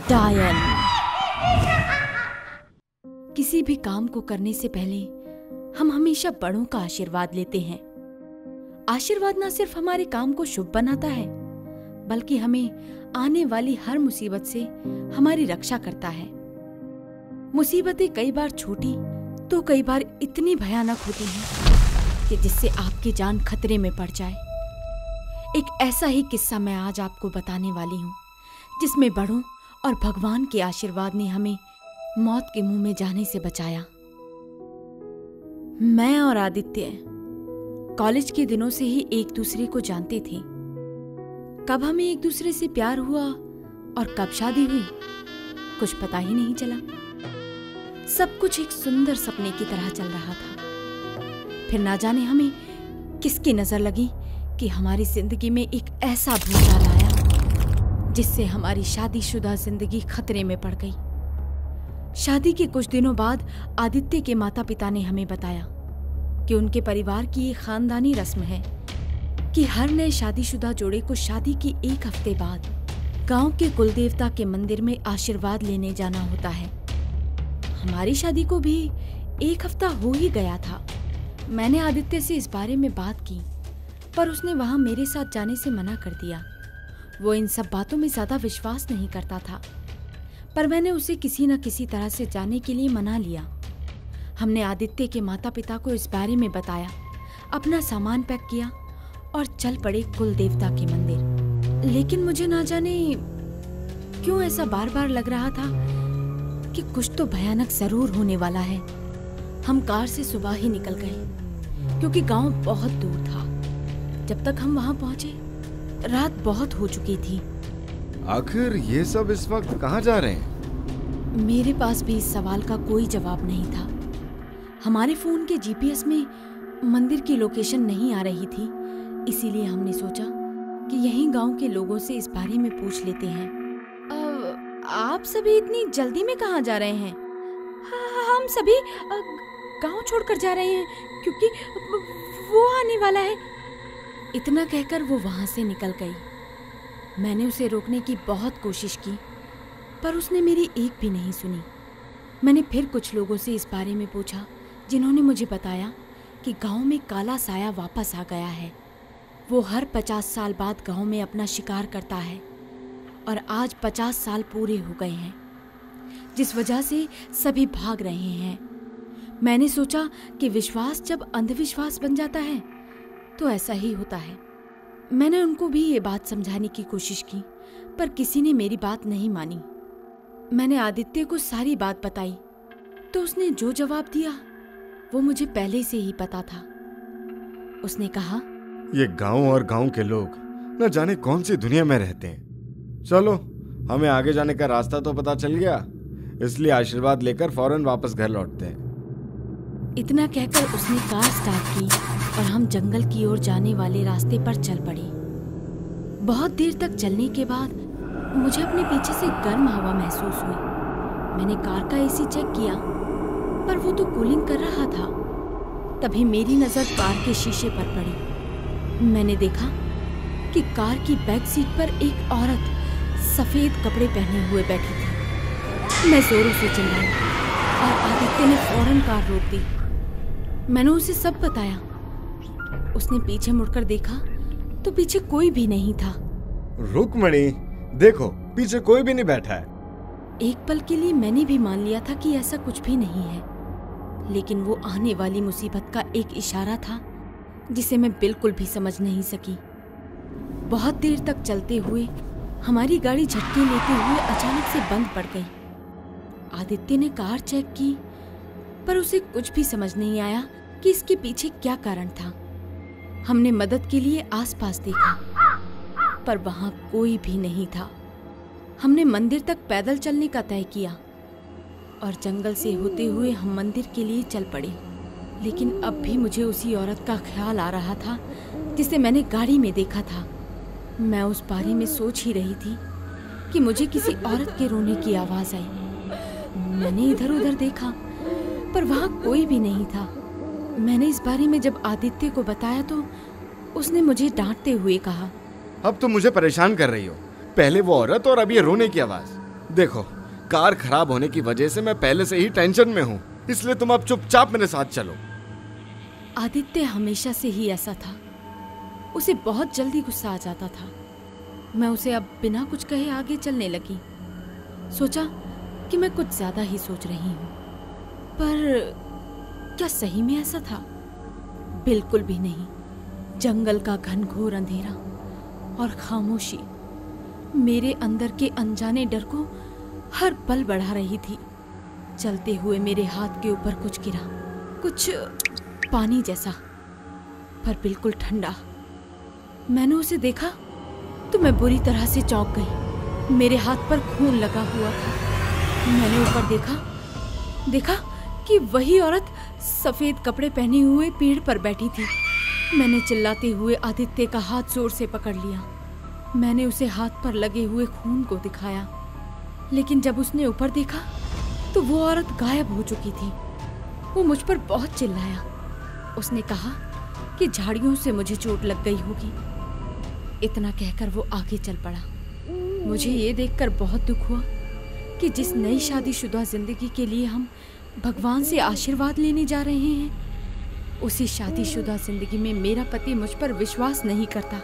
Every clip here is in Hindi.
डायन। किसी भी काम को करने से पहले हम हमेशा बड़ों का आशीर्वाद लेते हैं। आशीर्वाद न सिर्फ हमारे काम को शुभ बनाता है, बल्कि हमें आने वाली हर मुसीबत से हमारी रक्षा करता है। मुसीबतें कई बार छोटी तो कई बार इतनी भयानक होती हैं कि जिससे आपकी जान खतरे में पड़ जाए। एक ऐसा ही किस्सा मैं आज आपको बताने वाली हूँ, जिसमें बड़ों और भगवान के आशीर्वाद ने हमें मौत के मुंह में जाने से बचाया। मैं और आदित्य कॉलेज के दिनों से ही एक दूसरे को जानते थे। कब हमें एक दूसरे से प्यार हुआ और कब शादी हुई, कुछ पता ही नहीं चला। सब कुछ एक सुंदर सपने की तरह चल रहा था। फिर ना जाने हमें किसकी नजर लगी कि हमारी जिंदगी में एक ऐसा भूचाल आया जिससे हमारी शादीशुदा जिंदगी खतरे में पड़ गई। शादी के कुछ दिनों बाद आदित्य के माता पिता ने हमें बताया कि उनके परिवार की एक खानदानी रस्म है कि हर नए शादीशुदा जोड़े को शादी के एक हफ्ते बाद गांव के कुलदेवता के मंदिर में आशीर्वाद लेने जाना होता है। हमारी शादी को भी एक हफ्ता हो ही गया था। मैंने आदित्य से इस बारे में बात की, पर उसने वहां मेरे साथ जाने से मना कर दिया। वो इन सब बातों में ज्यादा विश्वास नहीं करता था, पर मैंने उसे किसी न किसी तरह से जाने के लिए मना लिया। हमने आदित्य के माता पिता को इस बारे में बताया, अपना सामान पैक किया और चल पड़े कुल देवता के मंदिर। लेकिन मुझे ना जाने क्यों ऐसा बार बार लग रहा था कि कुछ तो भयानक जरूर होने वाला है। हम कार से सुबह ही निकल गए, क्योंकि गांव बहुत दूर था। जब तक हम वहां पहुंचे, रात बहुत हो चुकी थी। आखिर ये सब इस वक्त कहाँ जा रहे हैं? मेरे पास भी इस सवाल का कोई जवाब नहीं था। हमारे फोन के जीपीएस में मंदिर की लोकेशन नहीं आ रही थी, इसीलिए हमने सोचा कि यहीं गांव के लोगों से इस बारे में पूछ लेते हैं। आप सभी इतनी जल्दी में कहाँ जा रहे हैं? हम सभी गांव छोड़कर जा रहे हैं, क्योंकि वो आने वाला है। इतना कहकर वो वहां से निकल गई। मैंने उसे रोकने की बहुत कोशिश की, पर उसने मेरी एक भी नहीं सुनी। मैंने फिर कुछ लोगों से इस बारे में पूछा, जिन्होंने मुझे बताया कि गांव में काला साया वापस आ गया है। वो हर 50 साल बाद गांव में अपना शिकार करता है और आज 50 साल पूरे हो गए हैं, जिस वजह से सभी भाग रहे हैं। मैंने सोचा कि विश्वास जब अंधविश्वास बन जाता है तो ऐसा ही होता है। मैंने उनको भी ये बात समझाने की कोशिश की, पर किसी ने मेरी बात नहीं मानी। मैंने आदित्य को सारी बात बताई, तो उसने जो जवाब दिया वो मुझे पहले से ही पता था। उसने कहा, ये गांव और गांव के लोग न जाने कौन सी दुनिया में रहते हैं। चलो, हमें आगे जाने का रास्ता तो पता चल गया, इसलिए आशीर्वाद लेकर फौरन वापस घर लौटते हैं। इतना कहकर उसने कार स्टार्ट की और हम जंगल की ओर जाने वाले रास्ते पर चल पड़े। बहुत देर तक चलने के बाद मुझे अपने पीछे से गर्म हवा महसूस हुई। मैंने कार का एसी चेक किया, पर वो तो कूलिंग कर रहा था। तभी मेरी नजर कार के शीशे पर पड़ी। मैंने देखा कि कार की बैक सीट पर एक औरत सफेद कपड़े पहने हुए बैठी थी। मैं जोरों से चिल्लाई और आदित्य ने फौरन कार रोक दी। मैंने उसे सब बताया। उसने पीछे मुड़कर देखा तो पीछे कोई भी नहीं था। रुकमणि, देखो, पीछे कोई भी नहीं बैठा है। एक पल के लिए मैंने भी मान लिया था कि ऐसा कुछ भी नहीं है, लेकिन वो आने वाली मुसीबत का एक इशारा था जिसे मैं बिल्कुल भी समझ नहीं सकी। बहुत देर तक चलते हुए हमारी गाड़ी झटके लेते हुए अचानक से बंद पड़ गई। आदित्य ने कार चेक की, पर उसे कुछ भी समझ नहीं आया कि इसके पीछे क्या कारण था। हमने मदद के लिए आसपास देखा, पर वहां कोई भी नहीं था। हमने मंदिर तक पैदल चलने का तय किया और जंगल से होते हुए हम मंदिर के लिए चल पड़े। लेकिन अब भी मुझे उसी औरत का ख्याल आ रहा था जिसे मैंने गाड़ी में देखा था। मैं उस बारे में सोच ही रही थी कि मुझे किसी औरत के रोने की आवाज आई। मैंने इधर उधर देखा पर वहां कोई भी नहीं था। मैंने इस बारे में जब आदित्य को बताया तो उसने मुझे डांटते हुए कहा, अब तुम मुझे परेशान कर रही हो। पहले वो औरत और अब ये रोने की आवाज। देखो, कार खराब होने की वजह से मैं पहले से ही टेंशन में हूँ, इसलिए तुम अब चुपचाप मेरे साथ चलो। आदित्य हमेशा से ही ऐसा था। उसे बहुत जल्दी गुस्सा आ जाता था। मैं उसे अब बिना कुछ कहे आगे चलने लगी। सोचा कि मैं कुछ ज्यादा ही सोच रही हूँ, पर क्या सही में ऐसा था? बिल्कुल भी नहीं। जंगल का घनघोर अंधेरा और खामोशी मेरे अंदर के अनजाने डर को हर पल बढ़ा रही थी। चलते हुए मेरे हाथ के ऊपर कुछ गिरा, कुछ पानी जैसा, पर बिल्कुल ठंडा। मैंने उसे देखा तो मैं बुरी तरह से चौंक गई। मेरे हाथ पर खून लगा हुआ था। मैंने ऊपर देखा कि वही औरत सफेद कपड़े पहने हुए पेड़ पर बैठी थी। मैंने चिल्लाते हुए आदित्य का हाथ जोर से पकड़ लिया। मैंने उसे हाथ पर लगे हुए खून को दिखाया, लेकिन जब उसने ऊपर देखा तो वो औरत गायब हो चुकी थी। वो मुझ पर बहुत चिल्लाया। उसने कहा कि झाड़ियों से मुझे चोट लग गई होगी। इतना कहकर वो आगे चल पड़ा। मुझे ये देखकर बहुत दुख हुआ कि जिस नई शादीशुदा जिंदगी के लिए हम भगवान से आशीर्वाद लेने जा रहे हैं, उसी शादीशुदा जिंदगी में मेरा पति मुझ पर विश्वास नहीं करता।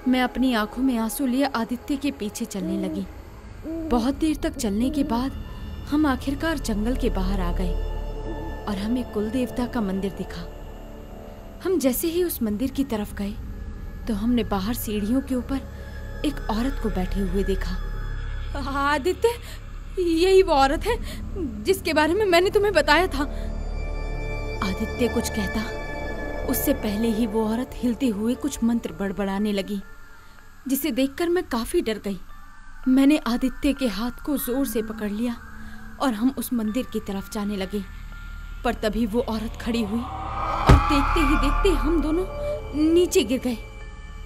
मैं अपनी आंखों में आंसू लिए आदित्य के पीछे चलने लगी। बहुत देर तक चलने के बाद हम आखिरकार जंगल के बाहर आ गए और हमें कुल देवता का मंदिर दिखा। हम जैसे ही उस मंदिर की तरफ गए तो हमने बाहर सीढ़ियों के ऊपर एक औरत को बैठे हुए देखा। आदित्य, यही वो औरत है जिसके बारे में मैंने तुम्हें बताया था। आदित्य कुछ कहता, उससे पहले ही वो औरत हिलते हुए कुछ मंत्र बड़बड़ाने लगी, जिसे देखकर मैं काफी डर गई। मैंने आदित्य के हाथ को जोर से पकड़ लिया और हम उस मंदिर की तरफ जाने लगे। पर तभी वो औरत खड़ी हुई और देखते ही देखते हम दोनों नीचे गिर गए।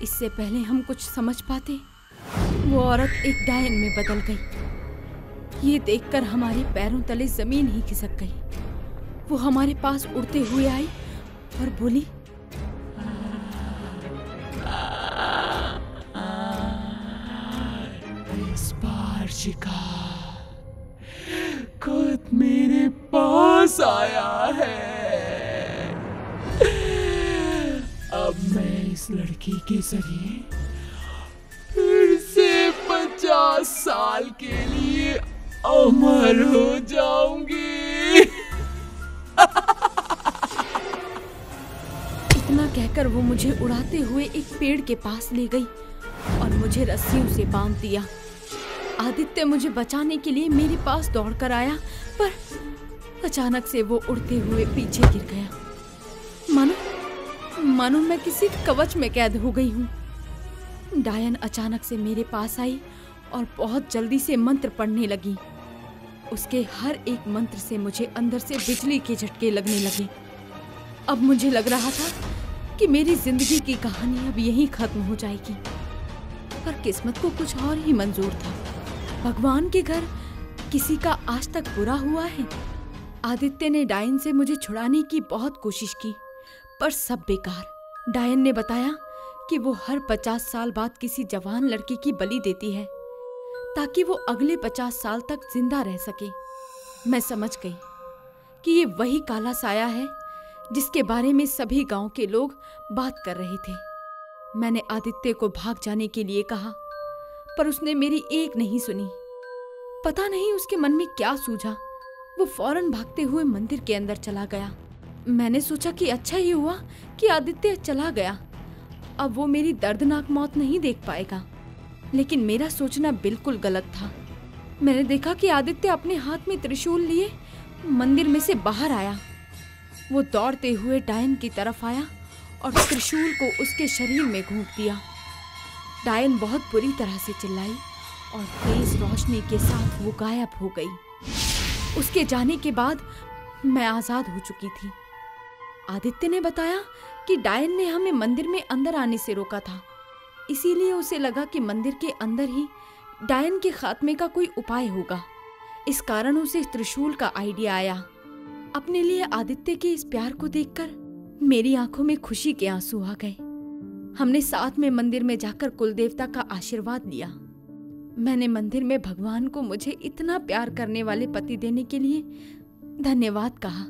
इससे पहले हम कुछ समझ पाते, वो औरत एक डायन में बदल गई। ये देखकर हमारे पैरों तले जमीन ही खिसक गई। वो हमारे पास उड़ते हुए आई और बोली, इस बार शिकार खुद मेरे पास आया है। अब मैं इस लड़की के जरिए फिर से 50 साल के लिए अमर हो जाऊंगी। इतना कहकर वो मुझे उड़ाते हुए एक पेड़ के पास ले गई और मुझे रस्सियों से बांध दिया। आदित्य मुझे बचाने के लिए मेरे पास दौड़कर आया, पर अचानक से वो उड़ते हुए पीछे गिर गया। मानो मैं किसी कवच में कैद हो गई हूँ। डायन अचानक से मेरे पास आई और बहुत जल्दी से मंत्र पढ़ने लगी। उसके हर एक मंत्र से मुझे अंदर से बिजली के झटके लगने लगे। अब मुझे लग रहा था कि मेरी जिंदगी की कहानी अब यहीं खत्म हो जाएगी, पर किस्मत को कुछ और ही मंजूर था। भगवान के घर किसी का आज तक बुरा हुआ है? आदित्य ने डायन से मुझे छुड़ाने की बहुत कोशिश की, पर सब बेकार। डायन ने बताया कि वो हर 50 साल बाद किसी जवान लड़की की बलि देती है ताकि वो अगले 50 साल तक जिंदा रह सके। मैं समझ गई कि ये वही काला साया है जिसके बारे में सभी गांव के लोग बात कर रहे थे। मैंने आदित्य को भाग जाने के लिए कहा, पर उसने मेरी एक नहीं सुनी। पता नहीं उसके मन में क्या सूझा, वो फौरन भागते हुए मंदिर के अंदर चला गया। मैंने सोचा कि अच्छा ही हुआ कि आदित्य चला गया, अब वो मेरी दर्दनाक मौत नहीं देख पाएगा। लेकिन मेरा सोचना बिल्कुल गलत था। मैंने देखा कि आदित्य अपने हाथ में त्रिशूल लिए मंदिर में से बाहर आया। वो दौड़ते हुए डायन की तरफ आया और त्रिशूल को उसके शरीर में घोंप दिया। डायन बहुत बुरी तरह से चिल्लाई और तेज रोशनी के साथ वो गायब हो गई। उसके जाने के बाद मैं आजाद हो चुकी थी। आदित्य ने बताया कि डायन ने हमें मंदिर में अंदर आने से रोका था, इसीलिए उसे लगा कि मंदिर के अंदर ही डायन के खात्मे का कोई उपाय होगा। इस कारण उसे त्रिशूल का आइडिया आया। अपने लिए आदित्य के इस प्यार को देखकर मेरी आंखों में खुशी के आंसू आ गए। हमने साथ में मंदिर में जाकर कुलदेवता का आशीर्वाद लिया। मैंने मंदिर में भगवान को मुझे इतना प्यार करने वाले पति देने के लिए धन्यवाद कहा।